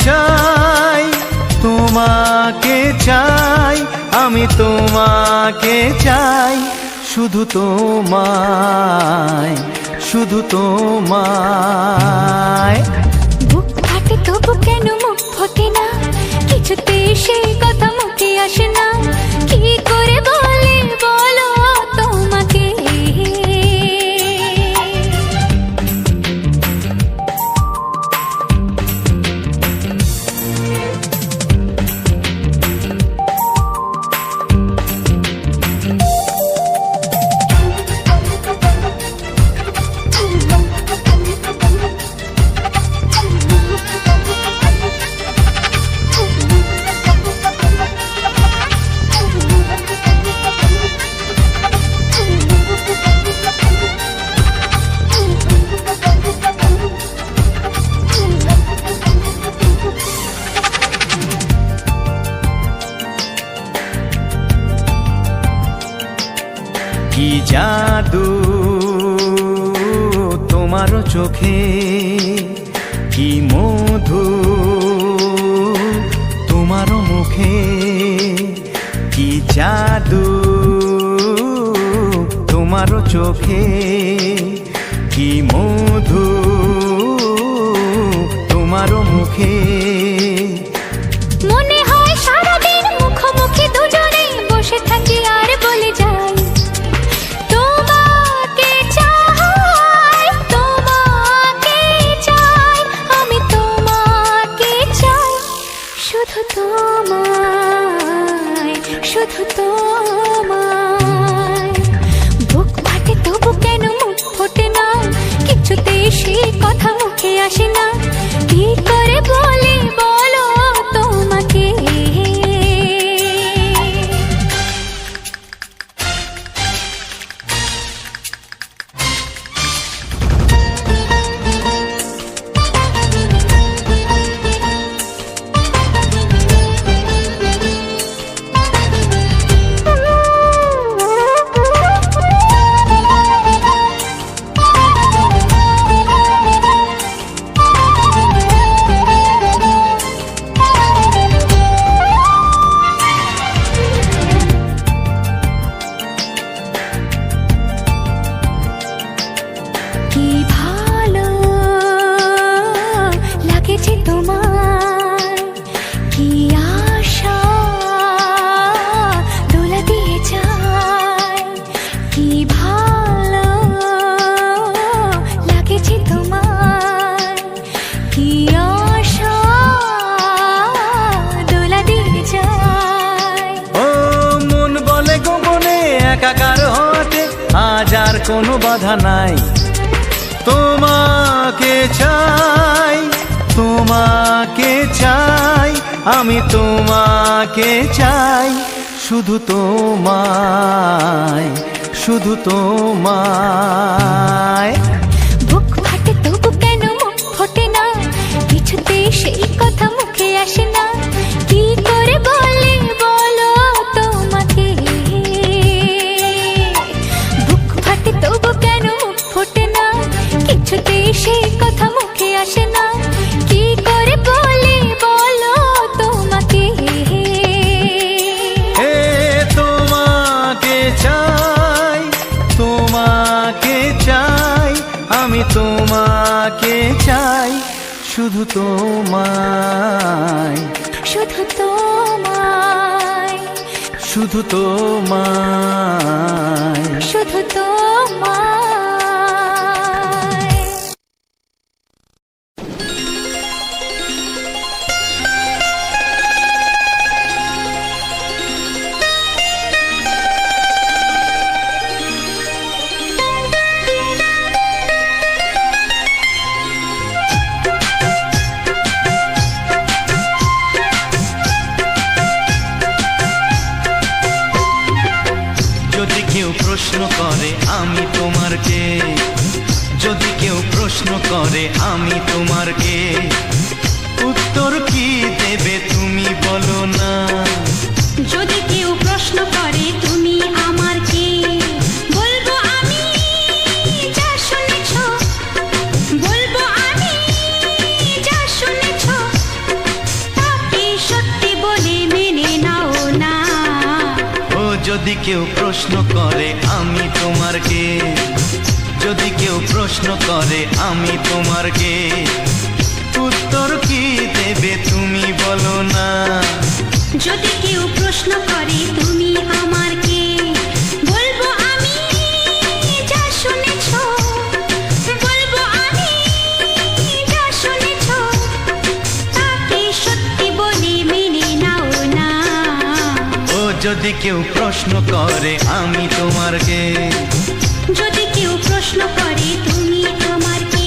চাই, তোমাকে চাই, আমি তোমাকে চাই, শুধু তোমায়, শুধু তোমায়। বুক ফাটে তবু কেন মুখ ফোটে না, কিছুতে সেই কথা মুখে আসে না, কি করে বলে বলো তোমাকে। কি জাদু তোমার চোখে, কি মধু তোমার মুখে, কি জাদু তোমার চোখে, কি মধু তোমার মুখে। মনে হয় সারাদিন মুখোমুখি দুজনে বসে থাকি আর বলে যাই, তোমাকে চাই, তোমাকে চাই, আমি তোমাকে চাই, শুধু তোমায়, শুধু তোমায়। বুক ফাটে তবু কেন মুখ ফোটে না, কিছুতে সেই কথা মুখে আসে না, কি করে বলে বলো তোমাকে। কি ভালো লাগেছে তোমার, কি আশা দোলা দিয়ে যায়, কি ভালো লাগেছে তোমার, কি আশা দোলা দিয়ে যায়। ও মন বলে গোপনে একাকার হতে আজ আর কোনো বাধা নাই, তোমাকে চাই, তোমাকে চাই, আমি তোমাকে চাই, শুধু তোমায়, শুধু তোমায়। বুক ফাটে তবু কেন মুখ ফোটে না, কিছুতে সেই কথা মুখে আসে না, কি করে বলে বলো তোমাকে। বুক ফাটে তবু কেন মুখ ফোটে না, কিছুতে সেই কথা মুখে আসে না, কি করে বলে বলো তোমাকে। হে তোমাকে চাই, তোমাকে চাই, আমি তোমাকে চাই, শুধু তোমায়, শুধু তোমায়, শুধু তোমায়। শুধু তোমায়। যদি কেউ প্রশ্ন করে আমি তোমার কে, যদি কেউ প্রশ্ন করে আমি তোমার কে, উত্তর কি দেবে তুমি বলো না। যদি কেউ প্রশ্ন করে তুমি আমার কে, বলবো আমি যা শুনেছ, বলবো আমি যা শুনেছ, যদি কেউ প্রশ্ন করে আমি তোমার কে, যদি কেউ প্রশ্ন করে আমি তোমার কে, উত্তর কি দেবে তুমি বলো না। যদি কেউ প্রশ্ন করে তুমি আমার কে, বলবো আমি যা শুনেছ, বলবো আমি যা শুনেছ, তাকে সত্যি বলে মেনে নাও না। ও যদি কেউ প্রশ্ন করে আমি তোমার কে, যদি কেউ প্রশ্ন করে তুমি আমার কে।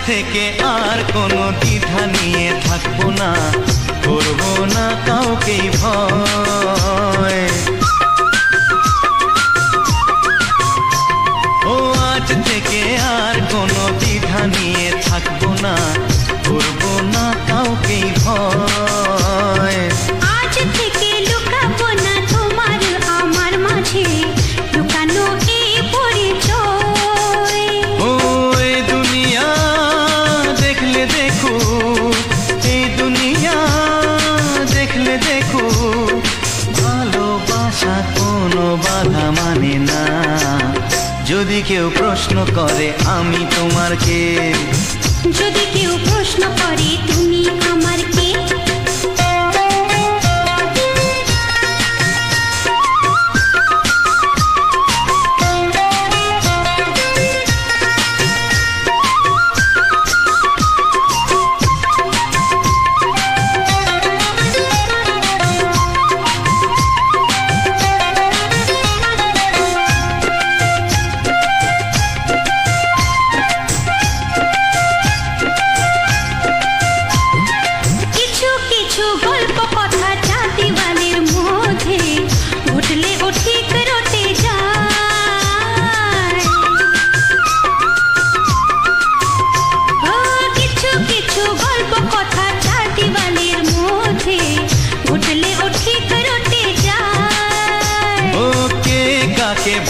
থেকে আর কোনো দ্বিধা নিয়ে থাকবো না, করবো না কাউকেই ভয়। ও আজ থেকে আর কোনো দ্বিধা নিয়ে থাকবো না, করবো না কাউকেই ভয়। আজ থেকে লুকাবো না তোমার আমার মাঝে লুকানো এই পরিচয়। ও এই দুনিয়া দেখলে দেখো, এই দুনিয়া দেখলে দেখো, ভালোবাসা কোনো বাধা মানে না। যদি কেউ প্রশ্ন করে আমি তোমার কে, যদি কেউ প্রশ্ন করে তুমি আমার কে।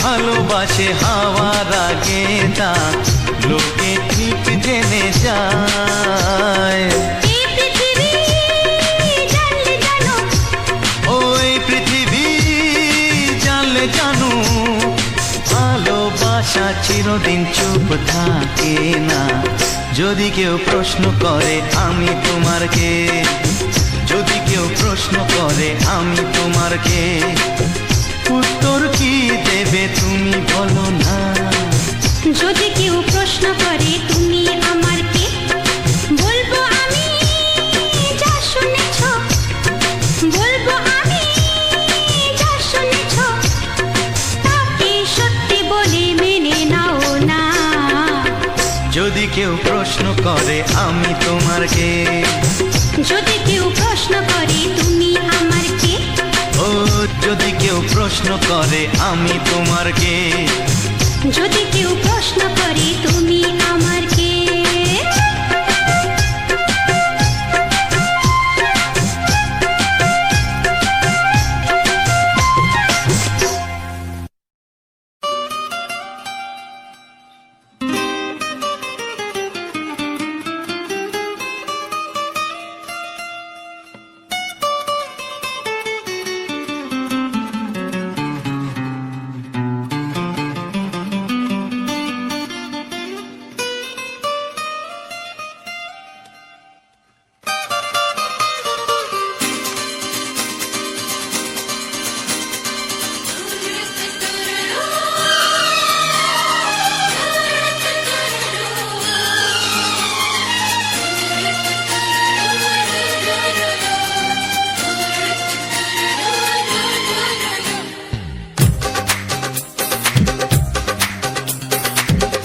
ভালোবাসে হাওয়ার আগে তা লোকে ঠিক জেনে যায়। ওই পৃথিবী জানলে জানো, ভালোবাসা চিরদিন চুপ থাকে না। যদি কেউ প্রশ্ন করে আমি তোমার কে, যদি কেউ প্রশ্ন করে আমি তোমার কে, উত্তর কি দেবে তুমি বলো না। যদি কেউ প্রশ্ন করে তুমি আমার কে, বলবো আমি যা শুনেছ, বলবো আমি যা শুনেছ, তাকে সত্যি বলে মেনে নাও না। যদি কেউ প্রশ্ন করে আমি তোমার কে, যদি কেউ প্রশ্ন করে তুমি আমার কে। ও যদি কেউ প্রশ্ন করে আমি তোমার কে, যদি কেউ প্রশ্ন করে তুমি আমার কে।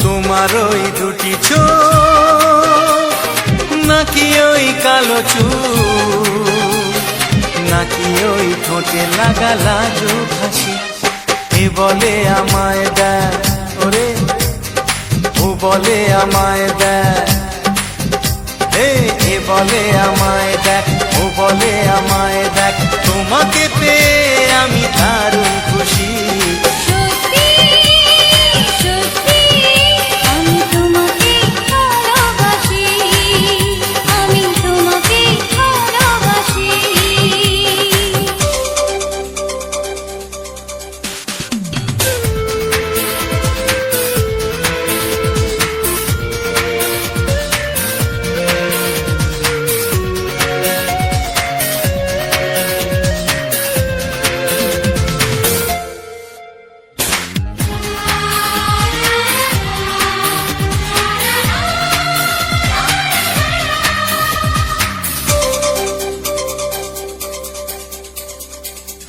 তোমার ওই দুটি চোখ নাকি ওই কালো চুল, নাকি ওই ঠোঁটে লাগা লাজুক হাসি। এ বলে আমায় দেখ ওরে, ও বলে আমায় দেখ, এ বলে আমায় দেখ, ও বলে আমায় দেখ, তোমাকে পেয়ে আমি দারুণ খুশি। সত্যি সত্যি আমি তোমাকে ভালোবাসি, আমি তোমাকে ভালোবাসি।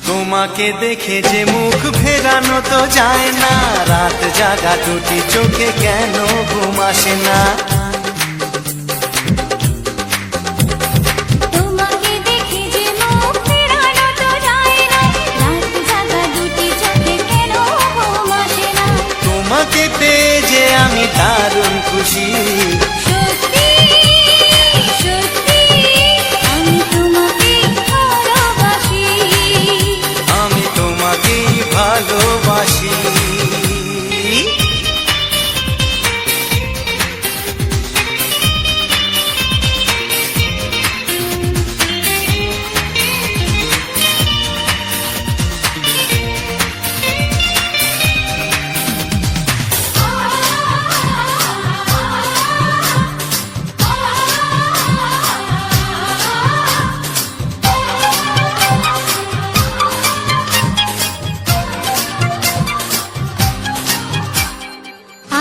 তোমাকে দেখে যে মুখ ফেরানো তো যায় না, রাত জাগা দুটি চোখে কেন ঘুম আসে না। তোমাকে দেখে যে মুখ ফেরানো তো যায় না, রাত জাগা দুটি চোখে কেন ঘুম আসে না। তোমাকে পেয়ে যে আমি দারুণ খুশি। সত্যি সত্যি আমি তোমাকে ভালোবাসি, আমি তোমাকেই ভালোবাসি।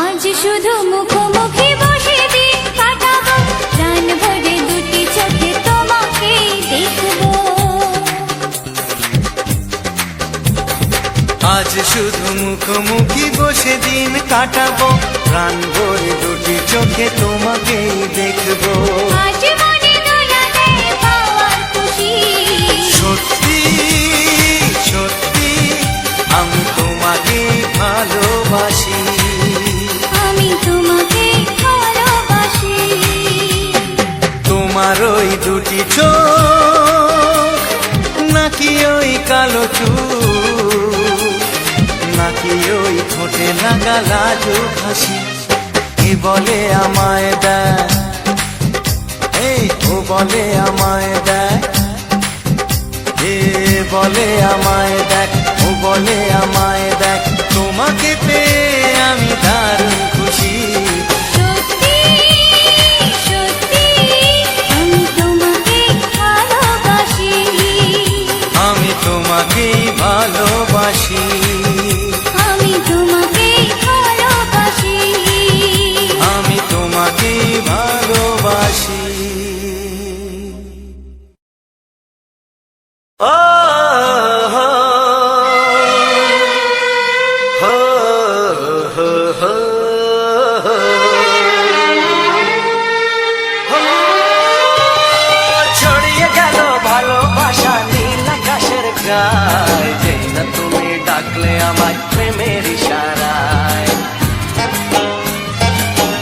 আজ শুধু মুখোমুখি বসে দিন কাটাবো, প্রাণ ভরে দুটি চোখে তোমাকে দেখবো। আজ শুধু মুখোমুখি বসে দিন কাটাবো, প্রাণ ভরে দুটি চোখে তোমাকেই দেখবো। আজ মনে দোলাতে পাওয়ার খুশি। সত্যি সত্যি আমি তোমাকেই ভালোবাসি। আমি তোমাকে ভালোবাসি। তোমার ওই দুটি চোখ নাকি ওই কালো চুল, নাকি ওই ঠোঁটে লাগা লাজুক হাসি। এ বলে আমায় দেখ, ও বলে আমায় দেখ, এ বলে আমায় দেখ, ও বলে আমায় দেখ, তোমাকে পেয়ে আমি দারুণ খুশি। সত্যি সত্যি আমি তোমাকে ভালোবাসি, আমি তোমাকেই ভালোবাসি। আমি তোমাকে ভালোবাসি। আমি তোমাকেই ভালোবাসি। ও হো হো হো হো হো। ছড়িয়ে গেল ভালোবাসা নীল আকাশের গায়ে, যেই না তুমি ডাকলে আমায় প্রেমের ইশারায়।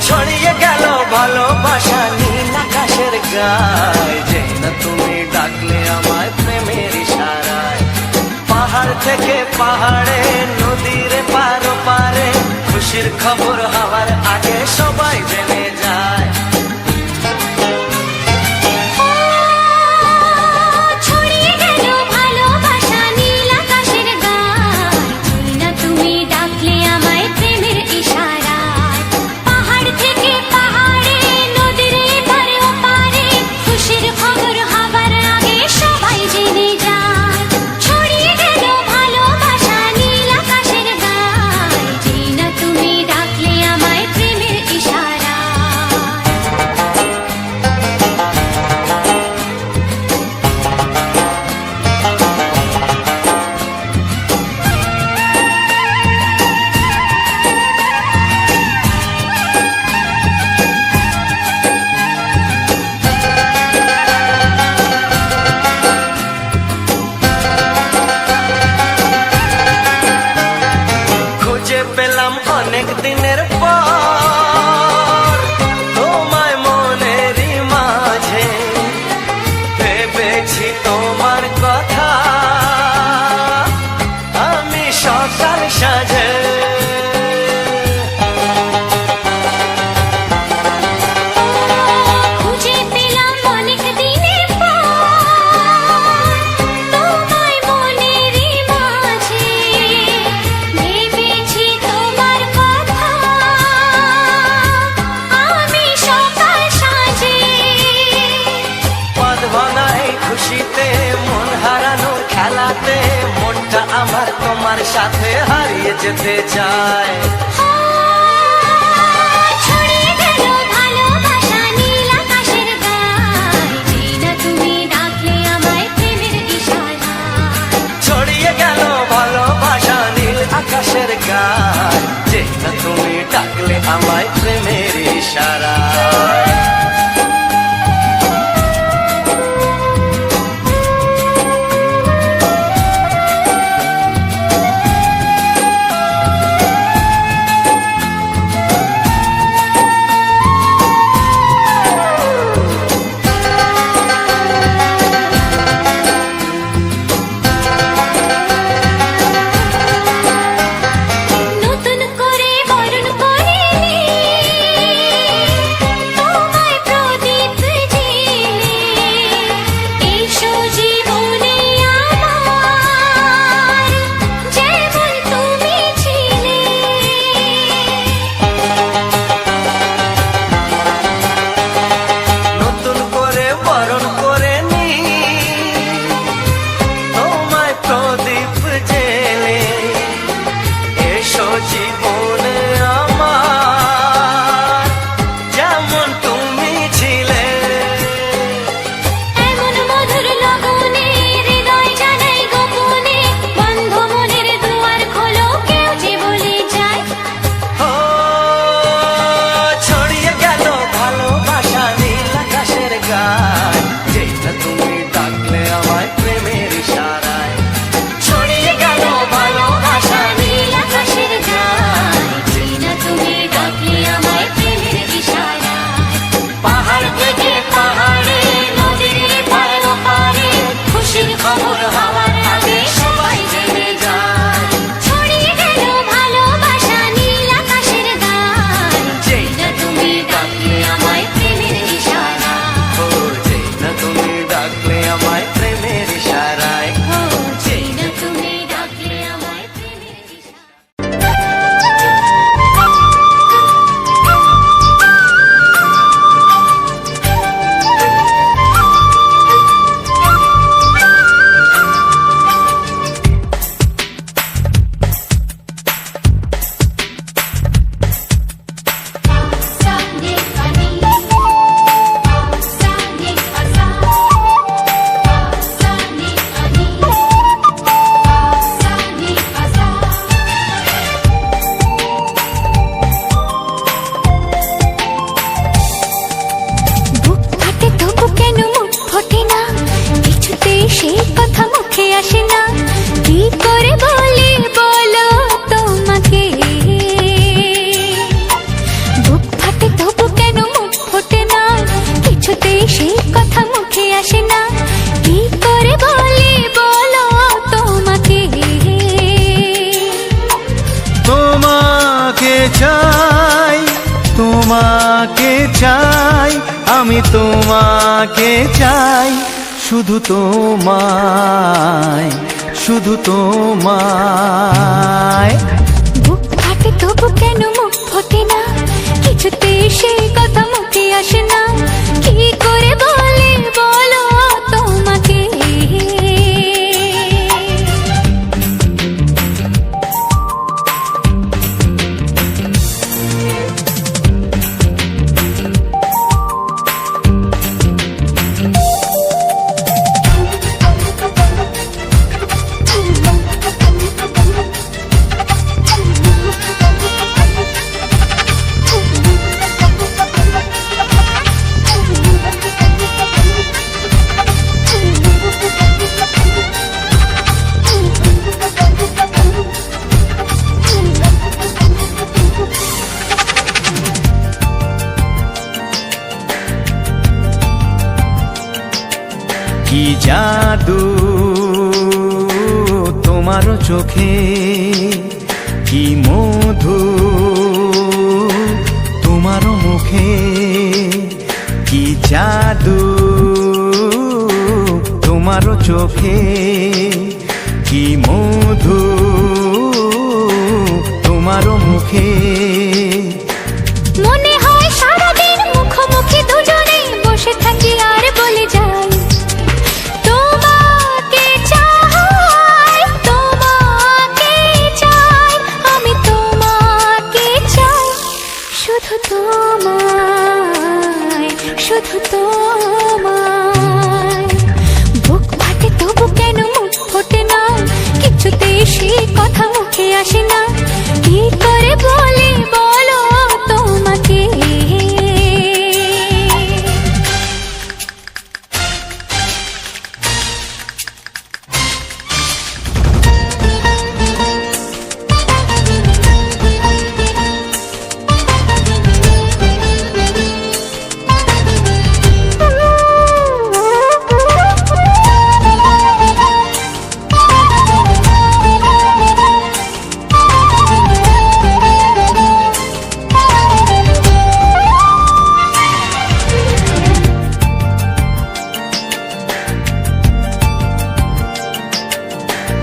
ছড়িয়ে গেল ভালোবাসা নীল আকাশের গায়ে, যেই না তুমি ডাকলে আমায় প্রেমের ইশারায়। পাহাড় থেকে পাহাড়ে, নদীর পারো পারে, খুশির খবর হওয়ার আগে সবাই জেনে যায়। ছড়িয়ে গেল ভালোবাসা নীল আকাশের গায়ে, যেই না তুমি ডাকলে আমায় প্রেমের ইশারায়। পাহাড় থেকে পাহাড়ে, নদীর এপারে ওপারে, খুশির খবর হবার আগে সবাই জেনে যায়। ছড়িয়ে গেল ভালোবাসা নীল আকাশের গায়ে, যেই না তুমি ডাকলে আমায় সাথে হারিয়ে যেতে চায়। ছড়িয়ে গেল ভালোবাসা নীল আকাশের গায়, যেই না তুমি ডাকলে আমায় প্রেমের ইশারায়। ছড়িয়ে গেল ভালোবাসা নীল আকাশের গায়, যেই না তুমি ডাকলে আমায় প্রেমের ইশারায়। নতুন করে বরণ করে তোমায় প্রদীপ জেলে, এসো জীবনে আমার, যেমন তুমি ছিলে। নতুন করে বরণ করে নি তোমায় প্রদীপ জেলে, এসো জীবনে আমার, যেমন তুমি ছিলে। এমন মধুর লগনে হৃদয় জানাই গোপনে, বন্ধ মনের দুয়ার খোলো, কেউ যে বলে যায়। ও ছড়িয়ে গেল ভালোবাসা নীল আকাশের গায়, যেটা তুমি ডাকলে আমায় প্রেমের ইশারায়। ছড়িয়ে গেল ভালোবাসা নীল আকাশের গায়, যেই না তুমি ডাকলে আমায় প্রেমের ইশারায়। পাহাড় থেকে পাহাড়ে নদীর পার ওপারে, খুশির খবর হওয়ার আগে সবাই জেনে যায়। ছড়িয়ে গেল ভালোবাসা নীল আকাশের গায়, যেই না তুমি ডাকলে আমায় প্রেমের ইশারায়। ও যেটা তুমি ডাকলে আমায় প্রেমের ইশারায়। ও যেই না তুমি ডাকলে আমায় প্রেমের ইশারায়। Sani pani, sani asa, sani pani, sani asa. বুক ফাটে তবু কেন মুখ ফোটে না, কিছুতে সেই কথা মুখে আসে না, কি করে বলি বলো তোমাকে। বুক ফাটে তবু কেন মুখ ফোটে না, কিছুতে সেই কথা মুখে আসে না, কি করে বলি বলো তোমাকে। তোমাকে চাই, তোমাকে চাই, আমি তোমাকে চাই, শুধু তোমায়, শুধু তোমায়। বুক ফাটে তবু কেন মুখ ফোটে না, কিছুতে সেই কথা মুখে আসে না, কি করে বলি বলো তোমাকে। কি জাদু তোমার চোখে, কি মধু তোমার মুখে, কি জাদু তোমার চোখে, কি মধু তোমার মুখে। মনে হয় সারাদিন মুখোমুখি দুজনে বসে থাকি আর বলে যাই, তোমাকে চাই, তোমাকে তোমায়, শুধু তোমায়। বুক ফাটে তবু কেন মুখ ফোটে না, কিছুতেই সে কথা মুখে আসে না। কি করে বলি বলো তোমাকে,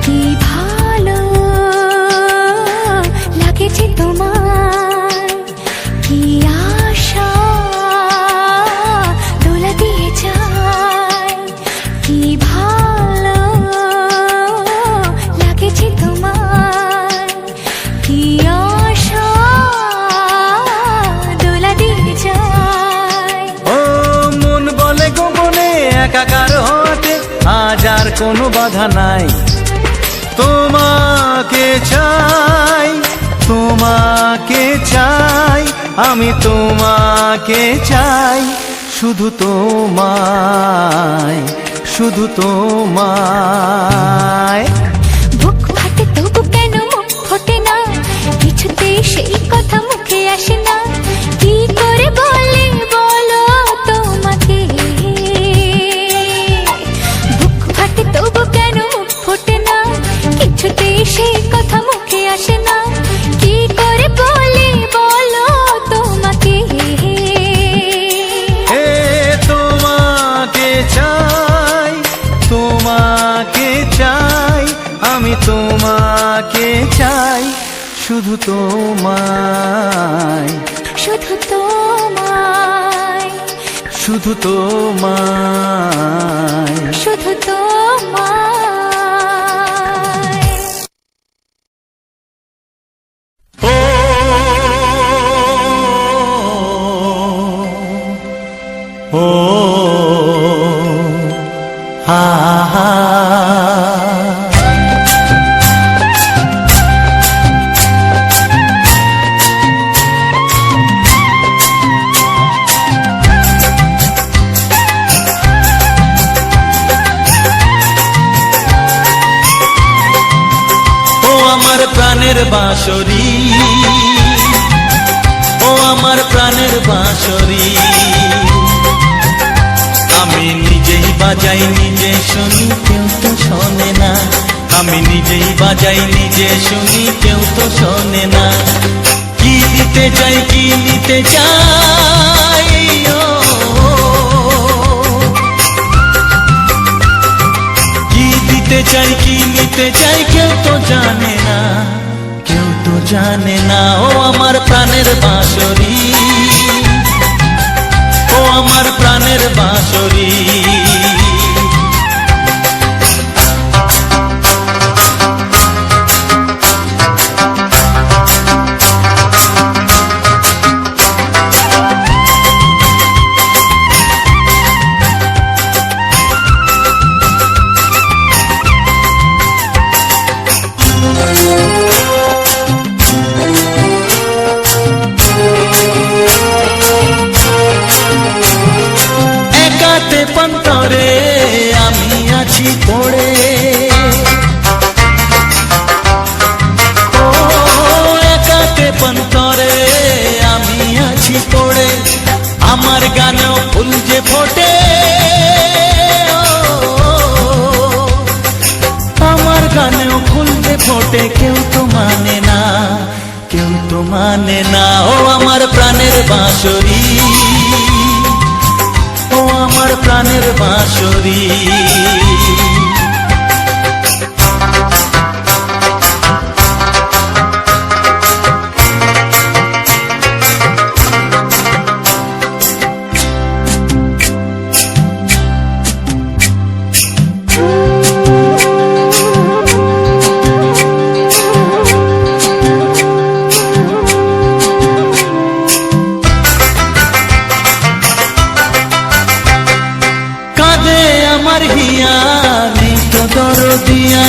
কি ভালো লাগেছে তোমার, কি আশা দোলা দিয়ে যায়। কি ভালো লাগেছে তোমার, কি আশা দোলা দিয়ে যায়। ও মন বলে গোপনে একাকার হতে আজ আর কোনো বাধা নাই। তোমাকে চাই, তোমাকে চাই, আমি তোমাকে চাই, শুধু তোমায়, শুধু তোমায়। বুক ফাটে তবু কেন মুখ ফোটে না, কিছুতেই সেই কথা মুখে আসে না। কি করে বলি বলো তোমাকে, বুক ফাটে তবু কেন মুখ ফোটে না, কিছুতেই সেই কথা মুখে আসে না। কি করে বলি বলো তোমাকে, এ তোমাকে চাই, তোমাকে চাই, আমি তোমাকে চাই, শুধু তোমায়, শুধু তোমায়, শুধু তোমায়। শুধু তোমায়। ও ও হা হা আমার প্রাণের বাঁশরি, ও আমার প্রাণের বাঁশরি, আমি নিজেই বাজাই নিজে শুনি কেউ তো শোনে না। আমি নিজেই বাজাই নিজে শুনি কেউ তো শোনে না। কি দিতে চাই কি নিতে চাই, ও কি দিতে চাই কি নিতে চাই, কেউ তো জানে না, কেউ তো জানে না। ও আমার প্রাণের বাঁশরি, ও আমার প্রাণের বাঁশরি। পন্তরে আমি আছি পড়ে, ও একাতে পন্তরে আমি আছি পড়ে। আমার গানেও ফুল যে ফোটে, আমার গানেও ফুল যে ফোটে, কেউ তো মানে না, কেউ তো মানে না। ও আমার প্রাণের বাঁশরি, ও আমার প্রাণের বাঁশরি। আমার হিয়া নেই তো দরদিয়া,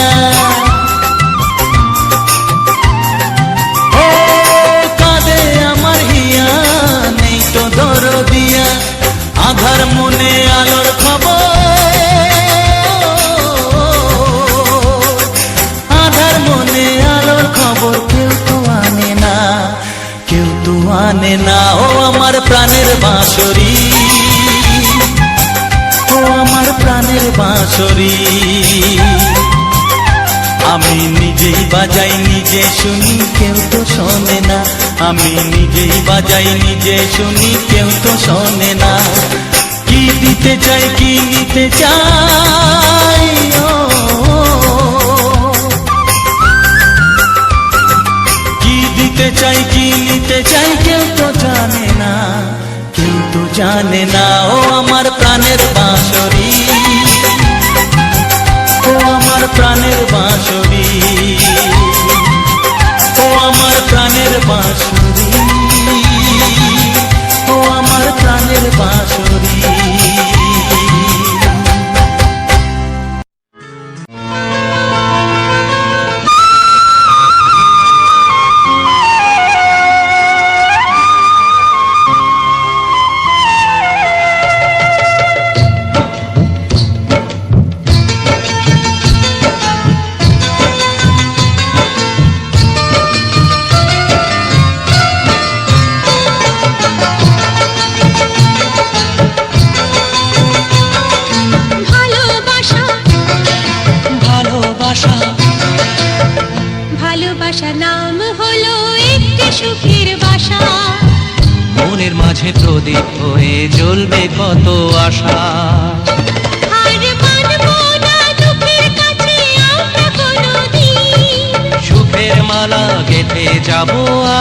ও কাঁদে আমার হিয়া নেই তো দরদিয়া, আধার মনে আলোর খবর, আধার মনে আলোর খবর কেউ তো আনে না, কেউ তো আনে না। ও আমার প্রাণের বাঁশরি, ও আমার প্রাণের বাঁশরি, আমি নিজেই বাজাই নিজে শুনি কেউ তো শোনে না, আমি নিজেই বাজাই নিজে শুনি কেউ তো শোনে না। কি দিতে চাই কি নিতে চাই, ও কি দিতে চাই কি নিতে চাই কেউ তো জানে না, কেউ তো জানে না। ও আমার প্রাণের বাঁশরি, ও আমার প্রাণের বাঁশরি, ও আমার প্রাণের বাঁশরি, ও আমার প্রাণের বাঁশরি। ভালোবাসার নাম হলো একটি সুখের বাসা, মনের মাঝে প্রদীপ হয়ে জ্বলবে কত আশা, আর মানবো না দুঃখের কাছে আমরা কোনোদিন, সুখের মালা গেঁথে যাব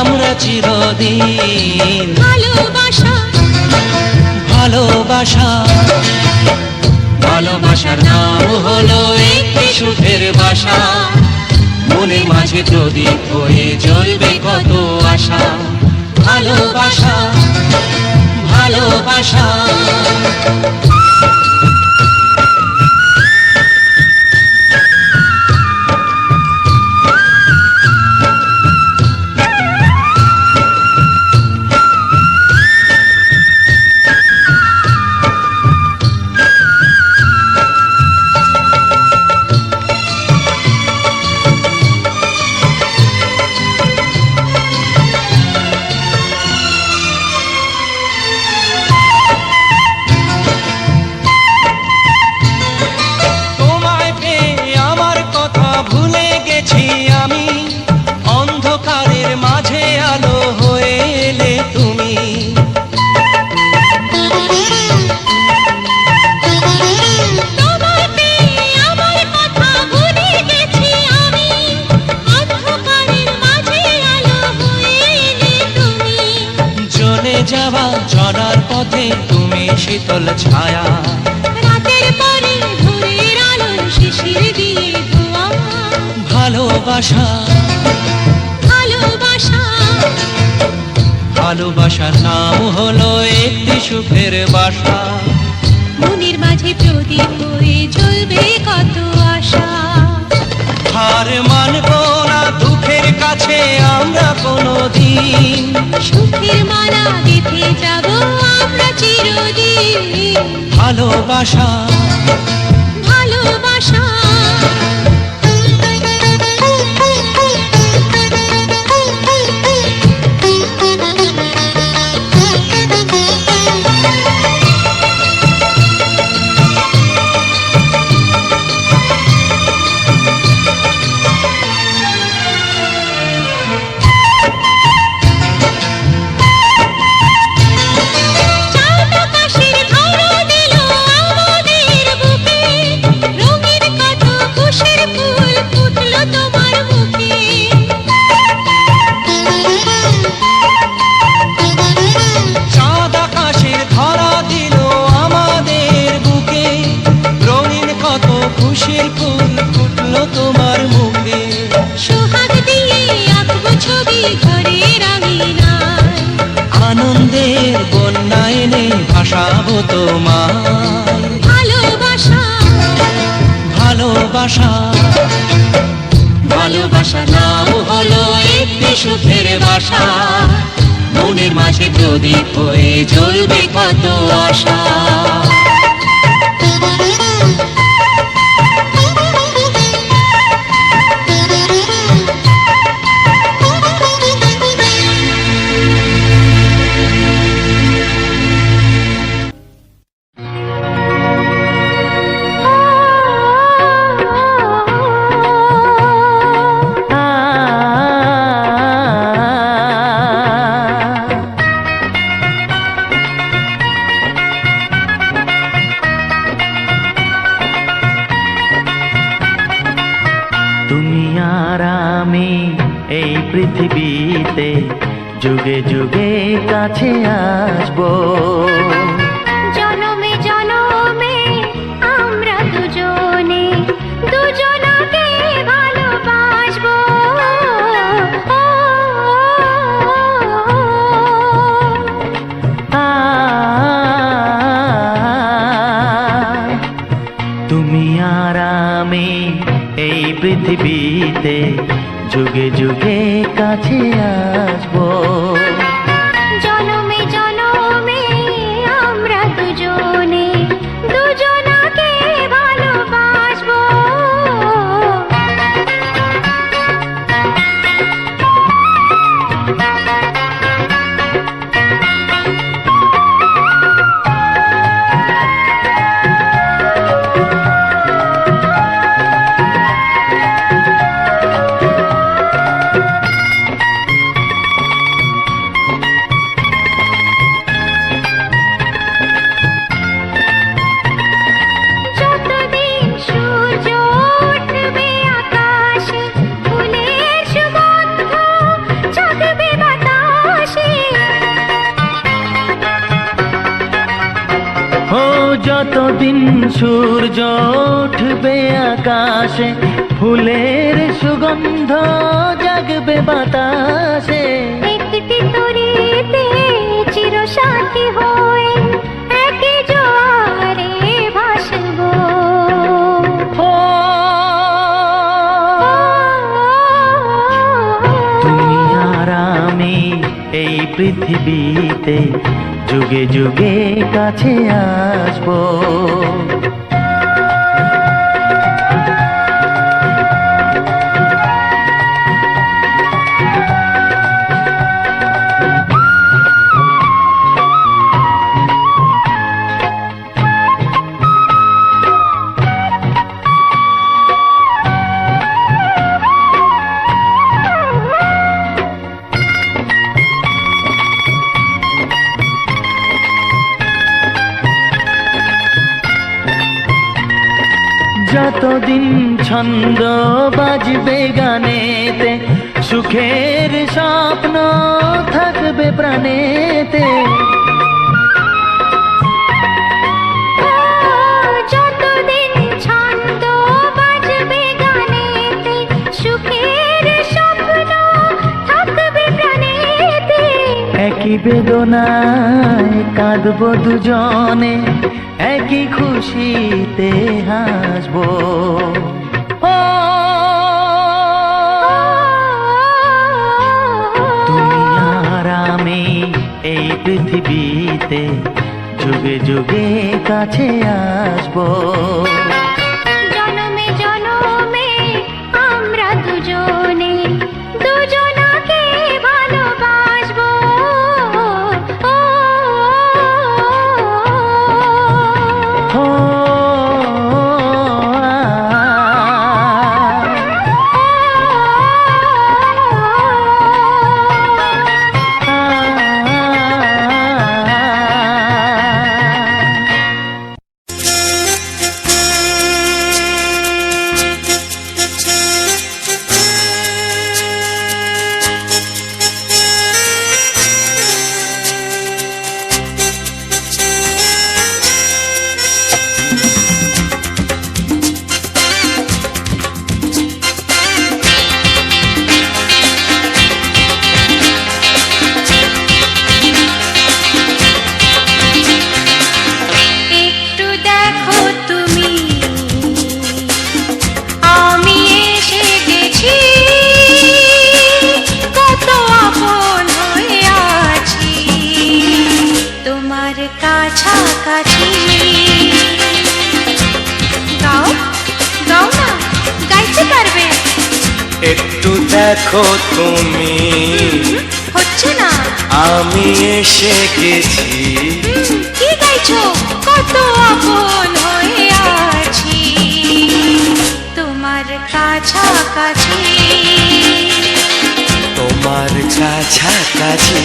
আমরা চিরদিন। ভালোবাসা ভালোবাসা ভালোবাসার নাম হলো একটি সুখের বাসা, মনের মাঝে প্রদীপ হয়ে জ্বলবে কত আশা, ভালোবাসা ভালোবাসা। যাওয়া চলার পথে তুমি শীতল ছায়া, রাতের পরে ভোরের আলোর শিশির দিয়ে ধোয়া, ভালোবাসা ভালোবাসা ভালোবাসার নাম হলো একটি সুখের বাসা, মনের মাঝে প্রদীপ হয়ে জ্বলবে কত আশা, হার মানব না দুঃখের কাছে আমরা কোনোদিন, সুখের মালা গেঁথে যাব আমরা চিরদিন, ভালোবাসা ভালোবাসা। খুশির ফুল ফুটলো তোমার মুখে, সোহাগ দিয়ে আঁকবো ছবি ঘরের আঙিনায়, আনন্দের বন্যা এনে ভাসাবো তোমার, ভালোবাসা ভাষা। ভালোবাসা নাম হলো একটি সুখের বাসা, মনের মাঝে প্রদীপ হয়ে জ্বলবে কত আশা। তুমি আর আমি এই পৃথিবীতে যুগে যুগে কাছে আসবো। জনমে জনমে আমরা দুজনে দুজনাকে ভালোবাসবো। তুমি আর আমি এই পৃথিবীতে যুগে যুগে কাছে আসবো। জনমে জনমে আমরা দুজনে দুজনাকে ভালোবাসবো। যতদিন সূর্য উঠবে আকাশে, ফুলের সুগন্ধ জাগবে বাতাসে। ও যতদিন সূর্য উঠবে আকাশে, ফুলের সুগন্ধ জাগবে বাতাসে। একটি তরিতে চিরসাথী হয়ে একই জোয়ারে ভাসবো। ও তুমি আর আমি এই পৃথিবীতে যুগে যুগে কাছে আসবো। যতদিন ছন্দ বাজবে গানেতে, সুখের স্বপ্ন থাকবে প্রাণেতে। যতদিন ছন্দ বাজবে গানেতে, সুখের স্বপ্ন থাকবে প্রাণেতে। একই বেদনায় কাঁদবো দুজনে, একই খুশিতে হাসবো। ও তুমি আর আমি এই পৃথিবীতে যুগে যুগে কাছে আসবো। জনমে জনমে আমরা দুজনে দুজনাকে ভালোবাসবো। তোমার কাছাকাছি। গাও গাও না, গাইতে পারবে? একটু দেখো তুমি, হচ্ছে না। আমি এসে গেছি। কি গাইছো? কত আপন হয়ে আছি তোমার কাছাকাছি। তোমার কাছাকাছি।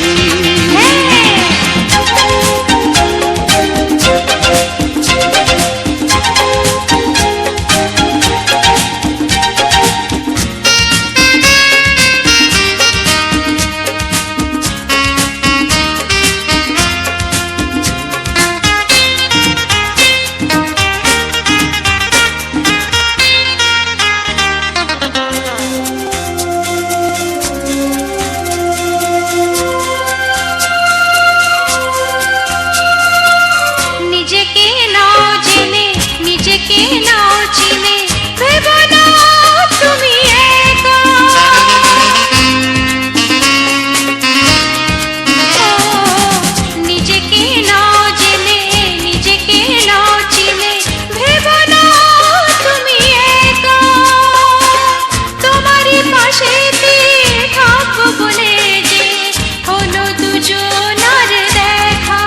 নিজেকে নাও জেনে, নিজেকে নাও চিনে, ভেবো না তুমি একা। ও, নিজেকে নাও জেনে, নিজেকে নাও চিনে, ভেবো না তুমি একা। তোমারই পাশেতে থাকবো বলে যে হলো দুজনার দেখা।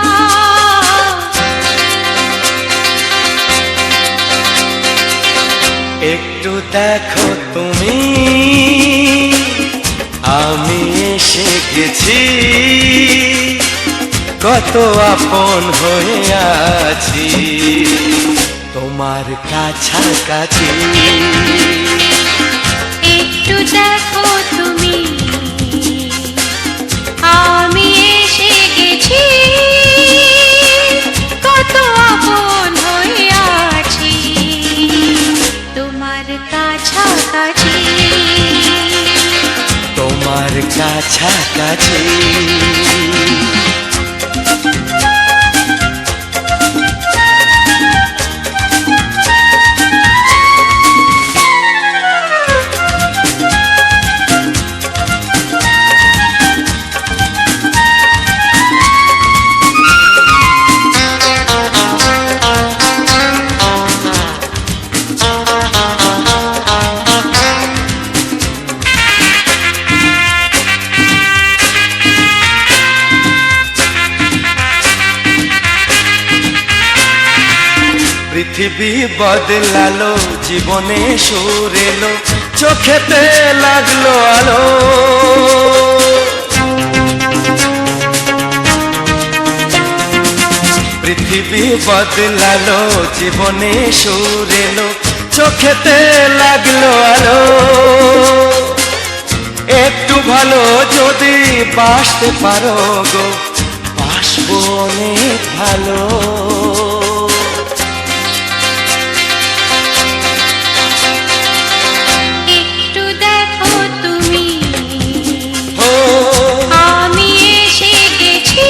একটু দেখো তুমি, আমি এসে গেছি। কত আপন হয়ে আছি তোমার কাছাকাছি। একটু দেখো তুমি, আমি এসে গেছি। কত আপন হয়ে আছি তোমার কাছাকাছি। তোমার কাছাকাছি। পৃথিবী বদলালো, জীবনে সুর এলো, চোখেতে লাগলো আলো। পৃথিবী বদলালো, জীবনে সুর এলো, চোখেতে লাগলো আলো। একটু ভালো যদি বাসতে পারো গো, বাসবো অনেক ভালো। একটু দেখো তুমি, ও আমি এসে গেছি।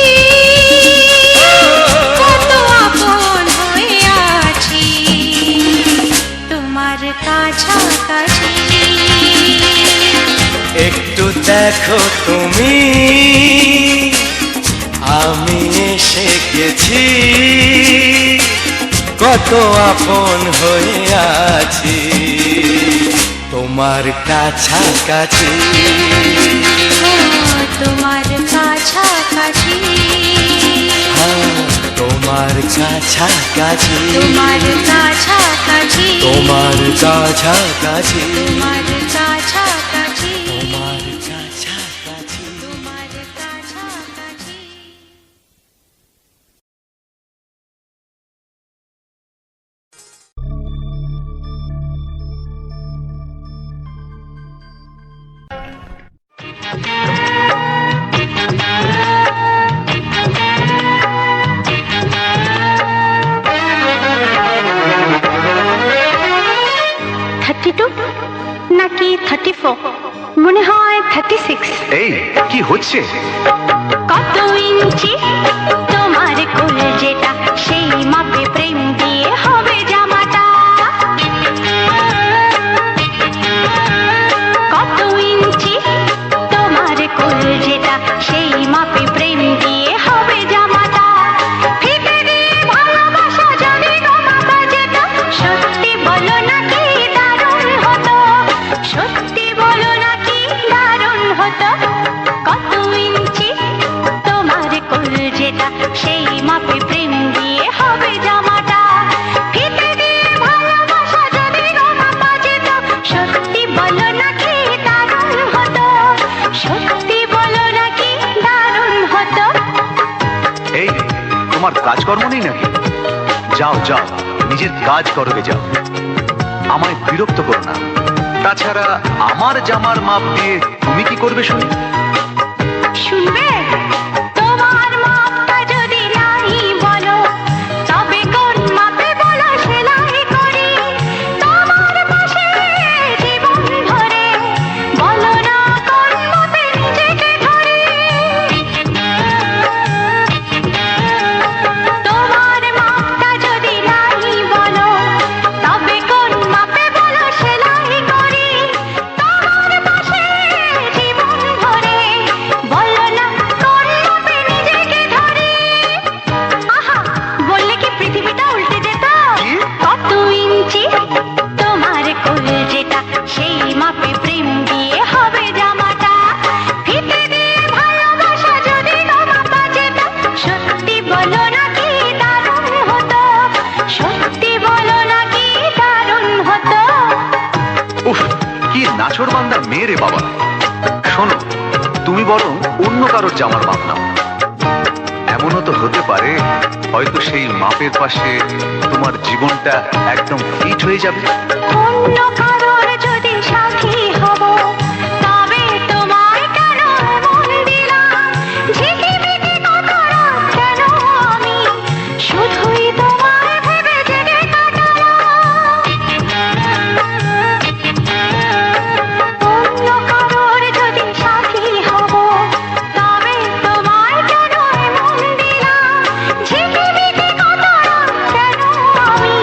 কত আপন হয়ে আছি তোমার কাছাকাছি। একটু দেখো তুমি, আমি এসে গেছি। কত আপন হয়ে আছি তোমার কাছাকাছি। ও, তোমার কাছাকাছি। হ্যাঁ, তোমার কাছাকাছি। তোমার কাছাকাছি। তোমার কাছাকাছি। তোমার কাছাকাছি। তোমার কাছাকাছি। তোমার কাছাকাছি। নাকি 34, মনে হয় 36। এই কি হচ্ছে? কত ইঞ্চি তোমার কোল যেটা, সেই মাপে প্রেম দিয়ে হবে জামাটা। কত ইঞ্চি তোমার কোল যেটা, সেই মাপে প্রেম দিয়ে হবে জামাটা। মাপে প্রেম দিয়ে হবে জামাটা ফিতে দিয়ে ভালোবাসা যদি গো মাপা যেত সত্যি বলো নাকি দারুণ হতো সত্যি বলো নাকি দারুণ হতো এই তোমার কাজকর্ম নেই নাকি? যাও যাও, নিজের কাজ করবে যাও, আমায় বিরক্ত করো না। তাছাড়া আমার জামার মাপ দিয়ে তুমি কি করবে শুনি? শুনবে তোমার মাপটা যদি নাই বলো তবে কোন মাপে বলো সেলাই করি তোমার পাশে জীবন ধরে বলো না কোন মাপে নিজেকে ধরি তোমার মাপটা যদি নাই বলো তবে কোন মাপে বলো সেলাই করি তোমার পাশে জীবন ধরে বলো না কোন মাপে নিজেকে ধরি আহা বললে কি পৃথিবীটা উল্টে যেত কত ইঞ্চি তোমার কোল যেটা সেই মাপে প্রেম দিয়ে হবে জামাটা ফিতে দিয়ে ভালোবাসা যদি গো মাপা যেত সত্যি বলো নাকি দারুণ হতো সত্যি বলো নাকি দারুণ হতো উফ, কি নাছোড় বান্দা মেয়ে রে বাবা। শোনো, তুমি বরং অন্য কারোর জামার মাপ নাও। এমনও তো হতে পারে হয়তো সেই মাপের পাশে তোমার জীবনটা একদম ফিট হয়ে যাবে। অন্য কারোর যদি সাথী হব তবে তোমায় কেন মন দিলাম ঝিকিমিকি কত রাত কেন আমি শুধুই তোমায় ভেবে জেগে কাটালাম অন্য কারোর যদি সাথী হব তবে তোমায় কেন মন দিলাম ঝিকিমিকি কত রাত কেন আমি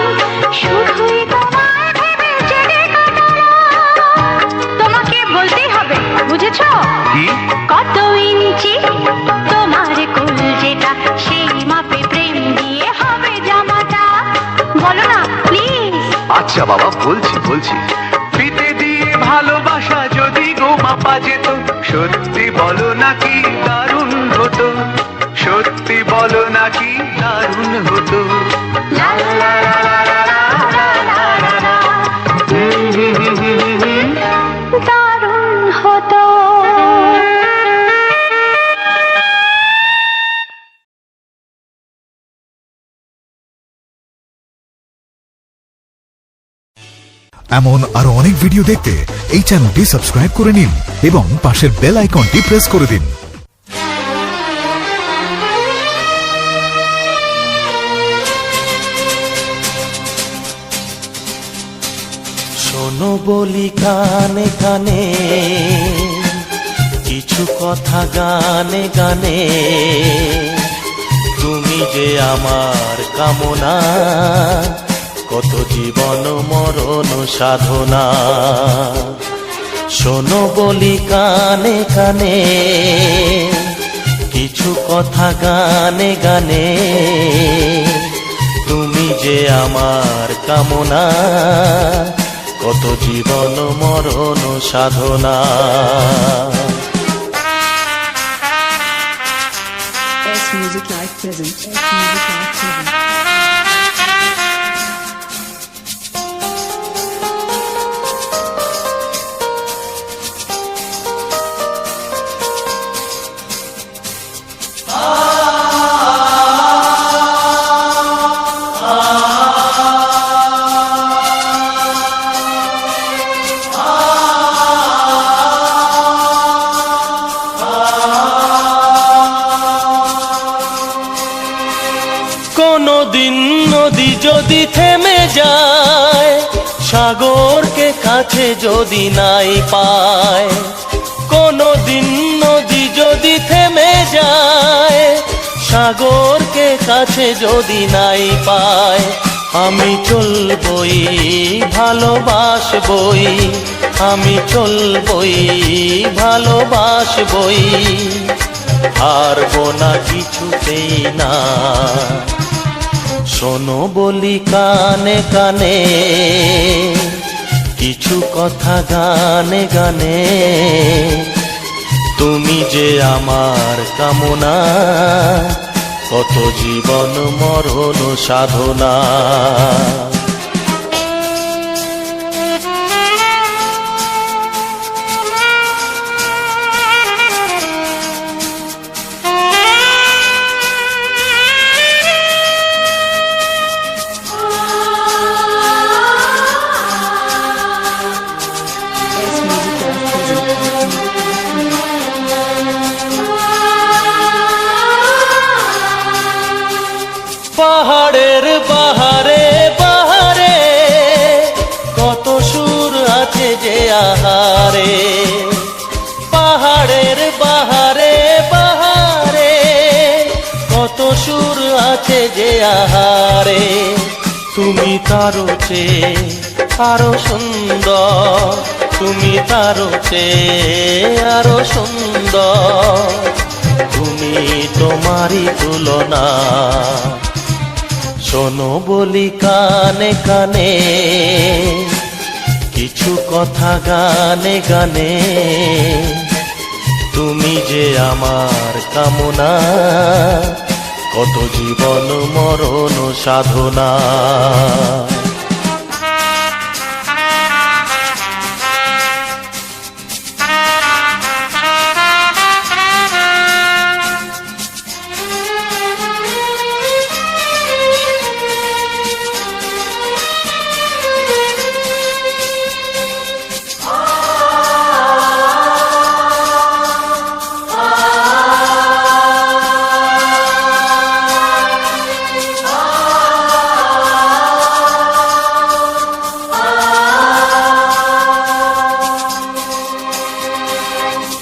শুধুই তোমায় ভেবে জেগে কাটালাম তোমাকে বলতেই হবে বুঝেছো কি? কত ইঞ্চি তোমার কোল যেটা সেই মাপে প্রেম দিয়ে হবে জামাটা বলো না প্লিজ আচ্ছা বাবা, বলছি বলছি। ফিতে দিয়ে ভালোবাসা যদি গো মাপা যেত সত্যি বলো নাকি দারুণ হতো সত্যি বলো নাকি দারুণ হতো। লা লা লা লা লা লা লা লা লা। দারুণ হতো এমন আরো অনেক ভিডিও দেখতে এই চ্যানেলটি সাবস্ক্রাইব করে নিন এবং পাশের বেল আইকনটি প্রেস করে দিন। শোনো বলি কানে কানে কিছু কথা গানে গানে তুমি যে আমার কামনা কত জীবন মরণ সাধনা শোনো বলি কানে কানে কিছু কথা গানে গানে তুমি যে আমার কামনা কত জীবন মরণ সাধনা S Music Live present. S Music Live present. কোনদিন নদী যদি থেমে যায় সাগরকে কাছে যদি নাই পায় কোনদিন নদী যদি থেমে যায় সাগরকে কাছে যদি নাই পায় আমি চলবই ভালোবাসবই আমি চলবই ভালোবাসবই হারবো না কিছুতেই না শোনো বলি কানে কানে কিছু কথা গানে গানে তুমি যে আমার কামনা কত জীবন মরণ সাধনা। Best music live present. পাহাড়ের বাহারে বাহারে কত সুর আছে যে আহারে, পাহাড়ের বাহারে বাহারে কত সুর আছে যে আহারে। তুমি তারও চেয়ে আরো সুন্দর, তুমি তারও চেয়ে আরো সুন্দর, তুমি তোমারই তুলনা। শোনো বলি কানে কানে, কিছু কথা গানে গানে, তুমি যে আমার কামনা, কত জীবন মরণ সাধনা।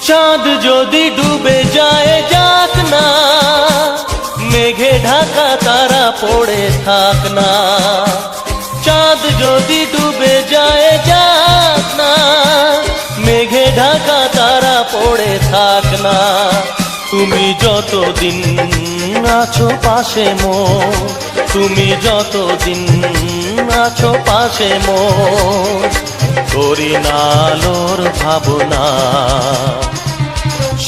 চাঁদ যদি ডুবে যায় যাক না, মেঘে ঢাকা তারা পড়ে থাক না। চাঁদ যদি ডুবে যায় যাক না, মেঘে ঢাকা তারা পড়ে থাক না। তুমি যতদিন আছো পাশে মোর, তুমি যতদিন আছো পাশে মোর, করি না আলোর ভাবনা।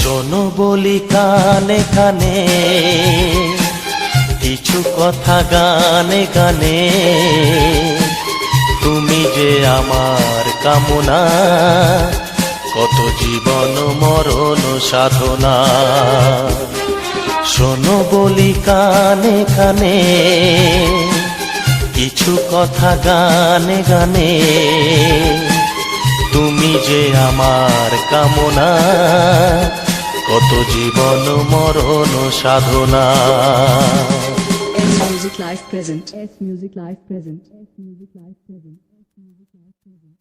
শোনো বলি কানে কানে, কিছু কথা গানে গানে, তুমি যে আমার কামনা, কত জীবন মরণ সাধনা। শোনো বলি কানে কানে, কিছু কথা গানে গানে, তুমি যে আমার কামনা, কত জীবন মরণ সাধনা। S Music Live present. S Music Live present. S Music Live present. S Music Live present.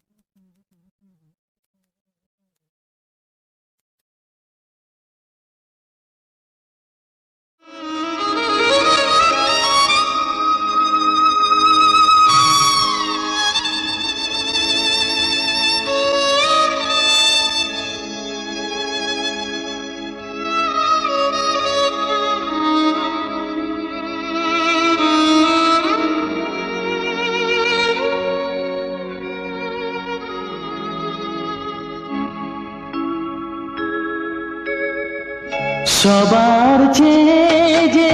সবার চেয়ে যে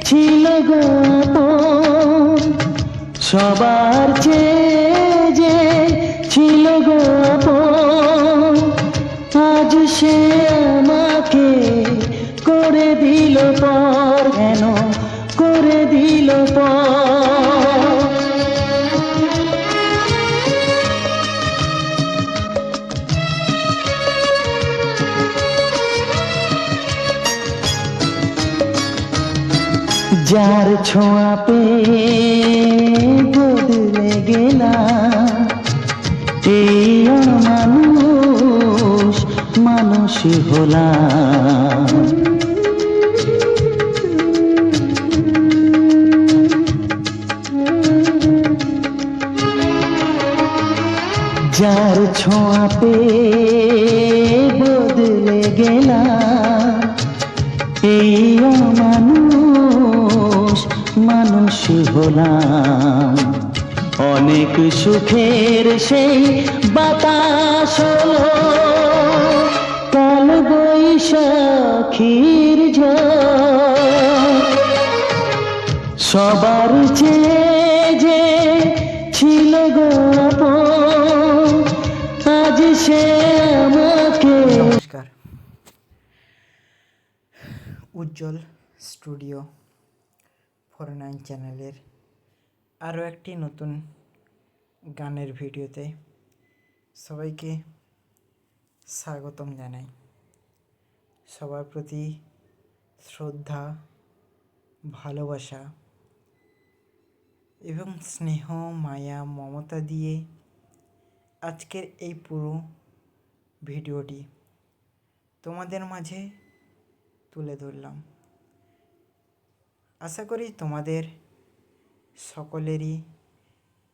ছিল গো আপন, সবার চেয়ে যে ছিল গো আপন, আজ সে আমাকে করে দিল পর, কেন করে দিল পর। যার ছোঁয়া পেয়ে বদলে গেলাম, এই মানুষ মানুষ হলাম। যার ছোঁয়া পেয়ে বদলে গেলাম, এই মানুষ মানুষ হলাম। অনেক সুখের সেই বাতাস হলো, কাল বৈশাখীর ঝড়, সবার চেয়ে যে ছিল গো আপন, আজ সে আমাকে। নমস্কার, উজ্জ্বল স্টুডিও 49 চ্যানেলের আরও একটি নতুন গানের ভিডিওতে সবাইকে স্বাগতম জানাই। সবার প্রতি শ্রদ্ধা, ভালোবাসা এবং স্নেহ, মায়া, মমতা দিয়ে আজকের এই পুরো ভিডিওটি তোমাদের মাঝে তুলে ধরলাম। আশা করি তোমাদের সকলেরই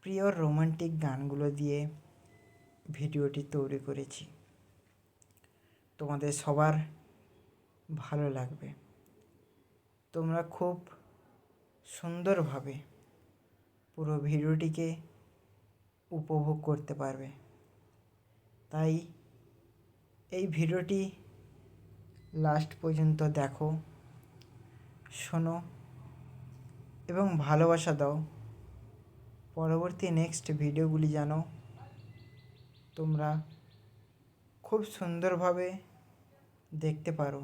প্রিয় রোমান্টিক গানগুলো দিয়ে ভিডিওটি তৈরি করেছি। তোমাদের সবার ভালো লাগবে। তোমরা খুব সুন্দরভাবে পুরো ভিডিওটিকে উপভোগ করতে পারবে। তাই এই ভিডিওটি লাস্ট পর্যন্ত দেখো, শোনো এবং ভালোবাসা দাও। পরবর্তী নেক্সট ভিডিওগুলি যেন তোমরা খুব সুন্দরভাবে দেখতে পারো,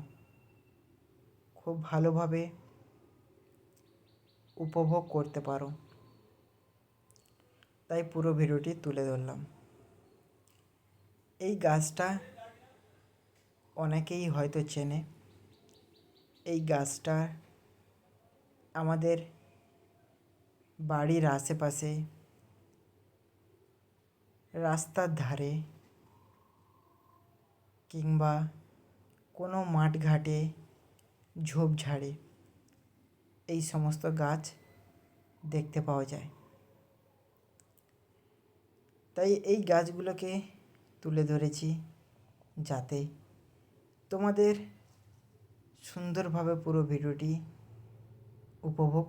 খুব ভালোভাবে উপভোগ করতে পারো। তাই পুরো ভিডিওটি তুলে ধরলাম। এই গাছটা অনেকেই হয়তো চেনে। এই গাছটা আমাদের বাড়ির আশেপাশে, রাস্তার ধারে কিংবা কোনো মাঠঘাটে, ঝোপঝাড়ে এই সমস্ত গাছ দেখতে পাওয়া যায়। তাই এই গাছগুলোকে তুলে ধরেছি যাতে তোমাদের সুন্দরভাবে পুরো ভিডিওটি উপভোগ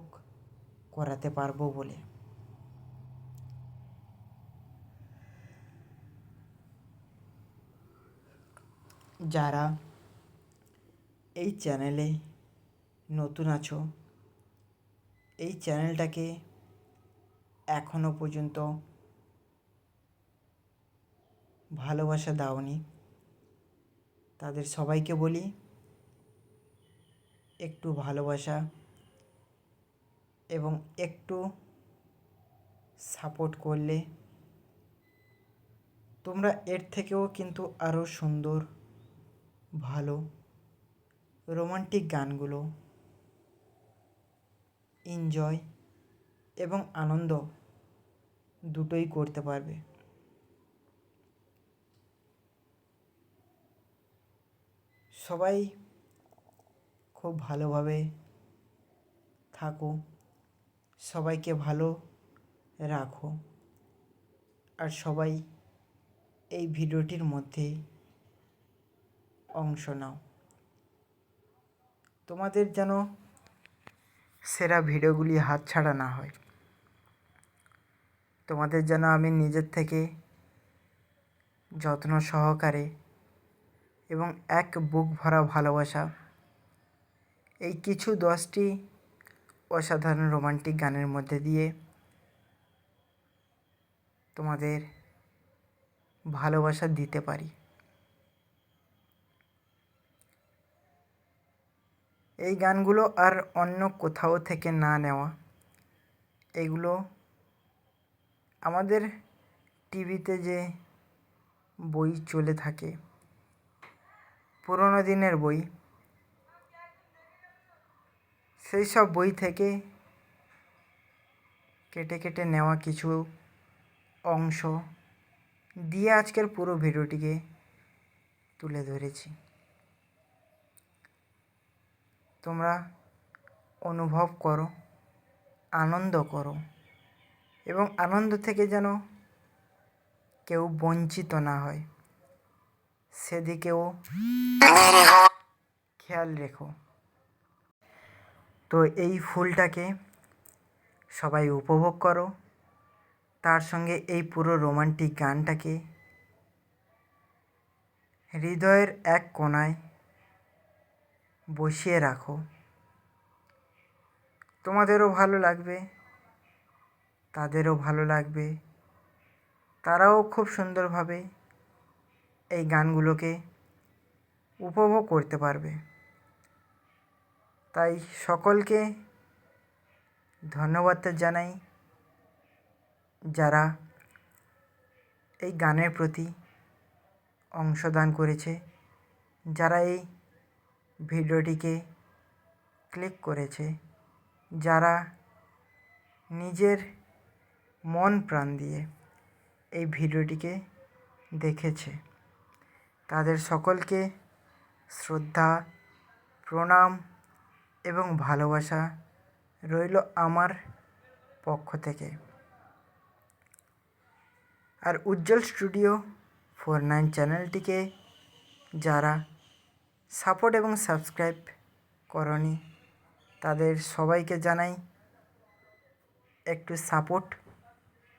করাতে পারবো বলে। যারা এই চ্যানেলে নতুন আছো, এই চ্যানেলটাকে এখনো পর্যন্ত ভালোবাসা দাওনি, তাদের সবাইকে বলি একটু ভালোবাসা এবং একটু সাপোর্ট করলে তোমরা এর থেকেও কিন্তু আরও সুন্দর, ভালো রোমান্টিক গানগুলো এনজয় এবং আনন্দ দুটোই করতে পারবে। সবাই খুব ভালোভাবে থাকো, সবাইকে ভালো রাখো, আর সবাই এই ভিডিওটির মধ্যে অংশ নাও। তোমাদের যেন সেরা ভিডিওগুলি হাতছাড়া না হয়। তোমাদের যেন আমি নিজের থেকে যত্ন সহকারে এবং এক বুক ভরা ভালোবাসা এই কিছু 10টি অসাধারণ রোমান্টিক গানের মধ্যে দিয়ে তোমাদের ভালোবাসা দিতে পারি। এই গানগুলো আর অন্য কোথাও থেকে না নেওয়া। এগুলো আমাদের টিভিতে যে বই চলে থাকে, পুরোনো দিনের বই, সেই সব বই থেকে কেটে কেটে নেওয়া কিছু অংশ দিয়ে আজকের পুরো ভিডিওটিকে তুলে ধরেছি। তোমরা অনুভব করো, আনন্দ করো এবং আনন্দ থেকে যেন কেউ বঞ্চিত না হয় সেদিকেও খেয়াল রেখো। তো এই ফুলটাকে সবাই উপভোগ করো, তার সঙ্গে এই পুরো রোমান্টিক গানটাকে হৃদয়ের এক কোণায় বসিয়ে রাখো। তোমাদেরও ভালো লাগবে, তাদেরও ভালো লাগবে, তারাও খুব সুন্দরভাবে এই গানগুলোকে উপভোগ করতে পারবে। তাই সকলকে ধন্যবাদ জানাই যারা এই গানের প্রতি অংশদান করেছে, যারা এই ভিডিওটিকে ক্লিক করেছে, যারা নিজের মন প্রাণ দিয়ে এই ভিডিওটিকে দেখেছে, তাদের সকলকে শ্রদ্ধা, প্রণাম এবং ভালোবাসা রইল আমার পক্ষ থেকে। আর উজ্জ্বল স্টুডিও 49 চ্যানেলটিকে যারা সাপোর্ট এবং সাবস্ক্রাইব করনি, তাদের সবাইকে জানাই একটু সাপোর্ট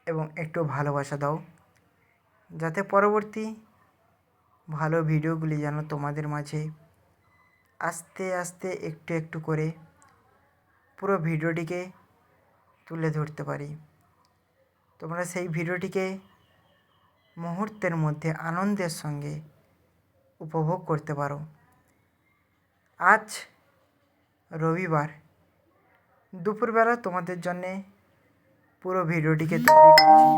এবং একটু ভালোবাসা দাও, যাতে পরবর্তী ভালো ভিডিওগুলি যেন তোমাদের মাঝে আস্তে আস্তে একটু একটু করে পুরো ভিডিওটিকে তুলে ধরতে পারি। তোমরা সেই ভিডিওটিকে মুহূর্তের মধ্যে আনন্দের সঙ্গে উপভোগ করতে পারো। আজ রবিবার দুপুরবেলা তোমাদের জন্যে পুরো ভিডিওটিকে তৈরি করছি,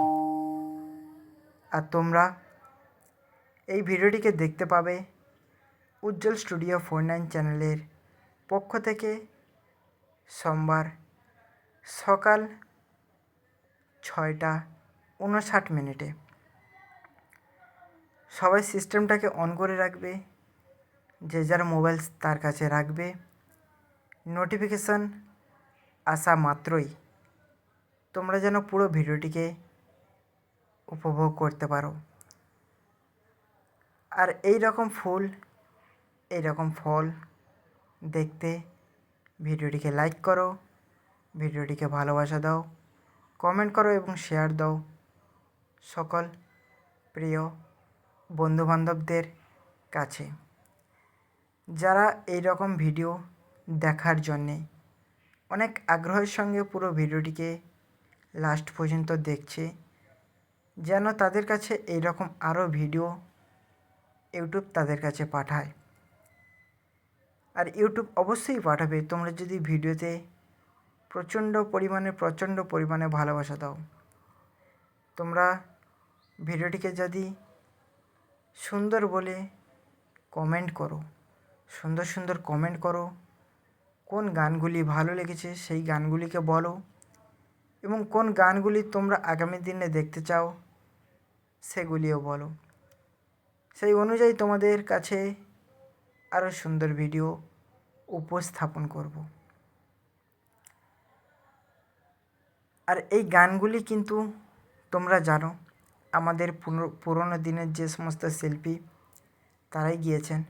আর তোমরা এই ভিডিওটিকে দেখতে পাবে উজ্জ্বল স্টুডিও 49 চ্যানেলের পক্ষ থেকে সোমবার সকাল 6:59। সবাই সিস্টেমটাকে অন করে রাখবে, যে যার মোবাইল তার কাছে রাখবে। নোটিফিকেশান আসা মাত্রই তোমরা যেন পুরো ভিডিওটিকে উপভোগ করতে পারো। আর এই রকম ফুল, এই রকম ফল দেখতে ভিডিওটিকে লাইক করো, ভিডিওটিকে ভালোবাসা দাও, কমেন্ট করো এবং শেয়ার দাও সকল প্রিয় বন্ধুবান্ধবদের কাছে, যারা এই রকম ভিডিও দেখার জন্যে অনেক আগ্রহের সঙ্গে পুরো ভিডিওটিকে লাস্ট পর্যন্ত দেখছে, যেন তাদের কাছে এই রকম আরও ভিডিও ইউটিউব তাদের কাছে পাঠায়। আর ইউটিউব অবশ্যই পাঠাবে তোমরা যদি ভিডিওতে প্রচণ্ড পরিমাণে ভালোবাসা দাও। তোমরা ভিডিওটিকে যদি সুন্দর বলে কমেন্ট করো, সুন্দর সুন্দর কমেন্ট করো, কোন গানগুলি ভালো লেগেছে সেই গানগুলিকে বলো, এবং কোন গানগুলি তোমরা আগামী দিনে দেখতে চাও সেগুলিও বলো। সেই অনুযায়ী তোমাদের কাছে আরও সুন্দর ভিডিও উপস্থাপন করব। আর এই গানগুলি কিন্তু তোমরা জানো আমাদের পুরনো দিনের যে সমস্ত শিল্পী তারাই গিয়েছেন।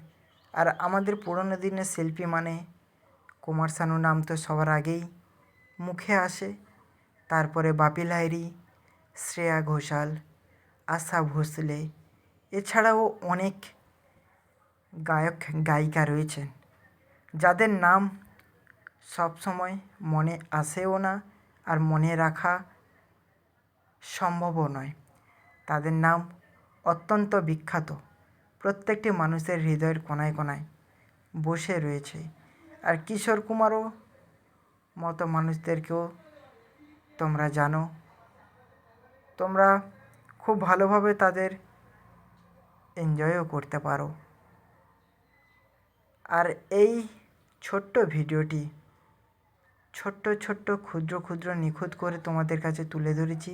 আর আমাদের পুরনো দিনের শিল্পী মানে কুমার শানু নাম তো সবার আগেই মুখে আসে, তারপরে বাপি লাহিড়ী, শ্রেয়া ঘোষাল, আশা ভোসলে, এছাড়াও অনেক গায়ক গায়িকা রয়েছেন যাদের নাম সবসময় মনে আসেও না আর মনে রাখা সম্ভবও নয়। তাদের নাম অত্যন্ত বিখ্যাত, প্রত্যেকটি মানুষের হৃদয়ের কোনায় কোনায় বসে রয়েছে। আর কিশোর কুমারও মতো মানুষদেরকেও তোমরা জানো, তোমরা খুব ভালোভাবে তাদের এনজয়ও করতে পারো। আর এই ছোট্ট ভিডিওটি ছোট্ট ক্ষুদ্র নিখুঁত করে তোমাদের কাছে তুলে ধরেছি।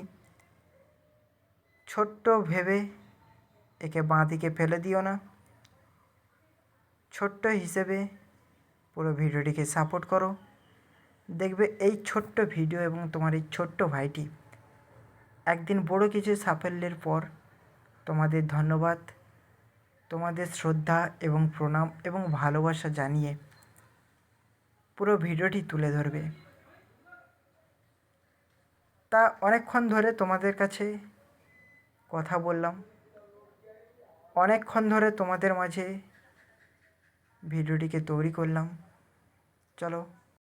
ছোট্ট ভেবে একে বাঁ দিকে ফেলে দিও না, ছোট্ট হিসেবে পুরো ভিডিওটিকে সাপোর্ট করো। দেখবে এই ছোট্ট ভিডিও এবং তোমার এই ছোট্ট ভাইটি একদিন বড় কিছু সাফল্যের পর তোমাদের ধন্যবাদ, তোমাদের শ্রদ্ধা এবং প্রণাম এবং ভালোবাসা জানিয়ে পুরো ভিডিওটি তুলে ধরবে। তা অনেকক্ষণ ধরে তোমাদের কাছে কথা বললাম, অনেকক্ষণ ধরে তোমাদের মাঝে ভিডিওটিকে তৈরি করলাম। চলো